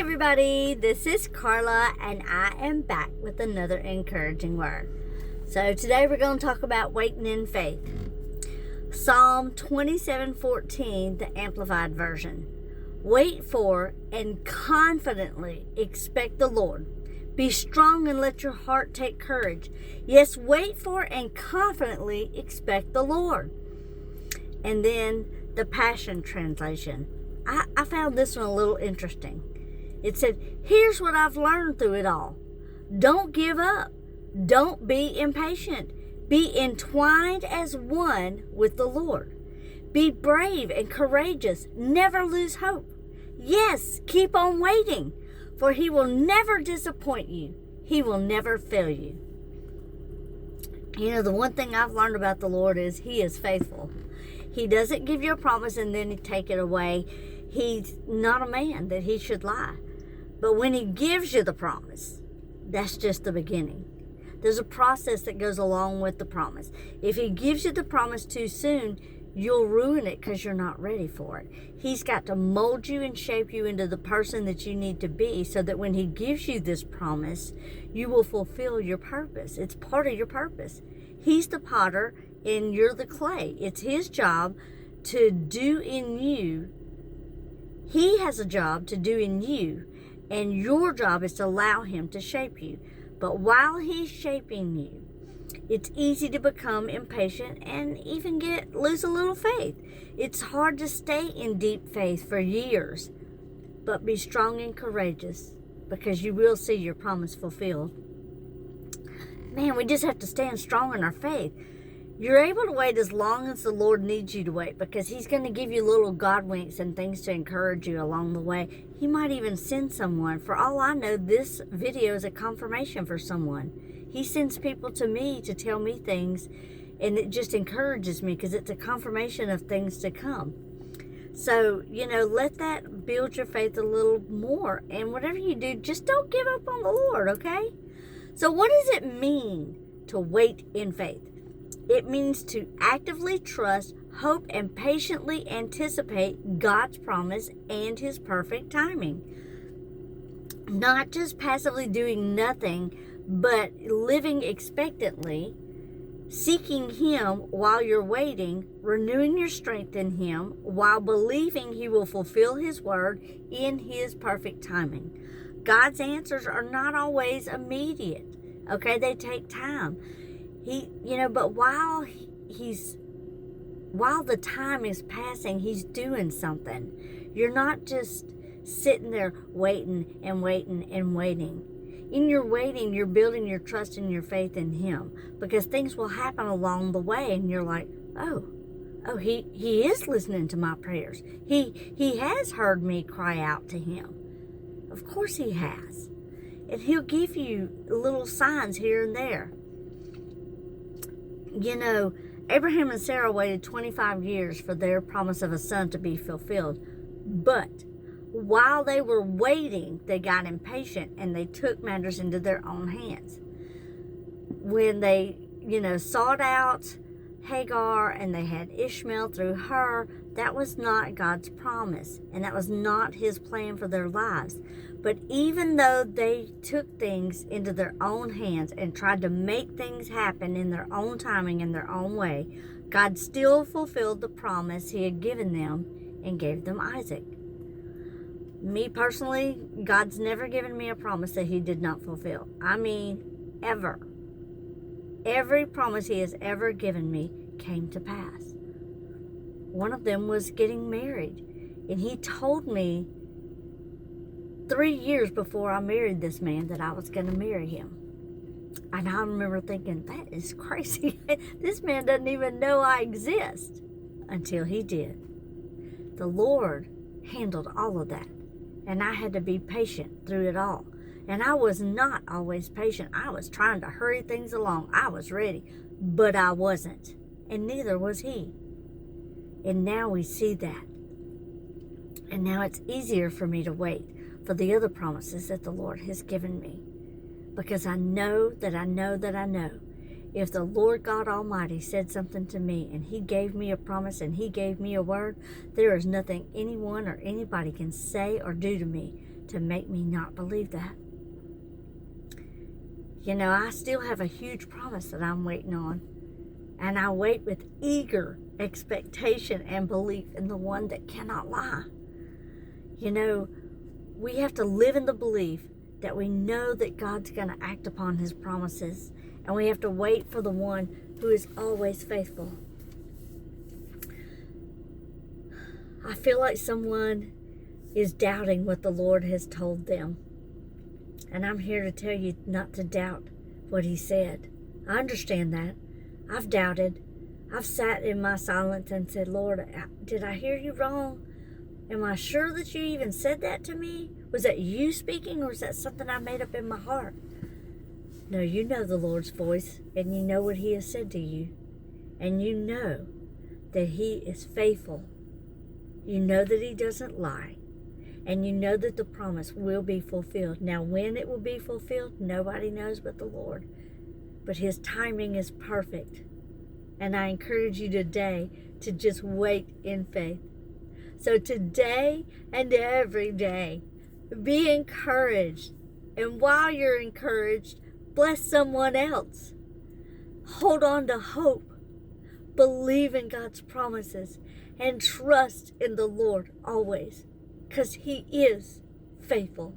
everybody, this is Carla and I am back with another encouraging word. So today we're going to talk about waiting in faith. Psalm 27:14, the Amplified Version. Wait for and confidently expect the Lord. Be strong and let your heart take courage. Yes, wait for and confidently expect the Lord. And then the Passion Translation. I found this one a little interesting. It said, here's what I've learned through it all. Don't give up. Don't be impatient. Be entwined as one with the Lord. Be brave and courageous. Never lose hope. Yes, keep on waiting, for He will never disappoint you. He will never fail you. You know, the one thing I've learned about the Lord is He is faithful. He doesn't give you a promise and then take it away. He's not a man that He should lie. But when He gives you the promise, that's just the beginning. There's a process that goes along with the promise. If He gives you the promise too soon, you'll ruin it because you're not ready for it. He's got to mold you and shape you into the person that you need to be so that when He gives you this promise, you will fulfill your purpose. It's part of your purpose. He's the potter and you're the clay. It's His job to do in you. He has a job to do in you, and your job is to allow Him to shape you. But while He's shaping you, it's easy to become impatient and even lose a little faith. It's hard to stay in deep faith for years. But be strong and courageous, because you will see your promise fulfilled. Man, we just have to stand strong in our faith. You're able to wait as long as the Lord needs you to wait, because He's going to give you little God winks and things to encourage you along the way. He might even send someone. For all I know, this video is a confirmation for someone. He sends people to me to tell me things, and it just encourages me because it's a confirmation of things to come. So, let that build your faith a little more. And whatever you do, just don't give up on the Lord, okay? So what does it mean to wait in faith? It means to actively trust, hope, and patiently anticipate God's promise and His perfect timing. Not just passively doing nothing, but living expectantly, seeking Him while you're waiting, renewing your strength in Him while believing He will fulfill His word in His perfect timing. God's answers are not always immediate. Okay, they take time. But while the time is passing, He's doing something. You're not just sitting there waiting and waiting and waiting. In your waiting, you're building your trust and your faith in Him, because things will happen along the way, and you're like, oh, He is listening to my prayers. He has heard me cry out to Him. Of course He has. And He'll give you little signs here and there. Abraham and Sarah waited 25 years for their promise of a son to be fulfilled. But while they were waiting, they got impatient and they took matters into their own hands. When they, sought out Hagar and they had Ishmael through her, that was not God's promise, and that was not His plan for their lives. But even though they took things into their own hands and tried to make things happen in their own timing, in their own way, God still fulfilled the promise He had given them and gave them Isaac. Me personally, God's never given me a promise that He did not fulfill. I mean, ever. Every promise He has ever given me came to pass. One of them was getting married. And He told me 3 years before I married this man that I was going to marry him. And I remember thinking, that is crazy. This man doesn't even know I exist. Until he did. The Lord handled all of that. And I had to be patient through it all. And I was not always patient. I was trying to hurry things along. I was ready. But I wasn't. And neither was he. And now we see that. And now it's easier for me to wait for the other promises that the Lord has given me. Because I know that I know that I know. If the Lord God Almighty said something to me and He gave me a promise and He gave me a word, there is nothing anyone or anybody can say or do to me to make me not believe that. You know, I still have a huge promise that I'm waiting on. And I wait with eager expectation and belief in the one that cannot lie. You know, we have to live in the belief that we know that God's going to act upon his promises. And we have to wait for the one who is always faithful. I feel like someone is doubting what the Lord has told them. And I'm here to tell you not to doubt what he said. I understand that. I've doubted. I've sat in my silence and said, Lord, did I hear you wrong? Am I sure that you even said that to me? Was that you speaking, or is that something I made up in my heart? No, you know the Lord's voice, and you know what he has said to you. And you know that he is faithful. You know that he doesn't lie. And you know that the promise will be fulfilled. Now, when it will be fulfilled, nobody knows but the Lord. But his timing is perfect. And I encourage you today to just wait in faith. So today and every day, be encouraged. And while you're encouraged, bless someone else. Hold on to hope. Believe in God's promises. And trust in the Lord always. Because he is faithful.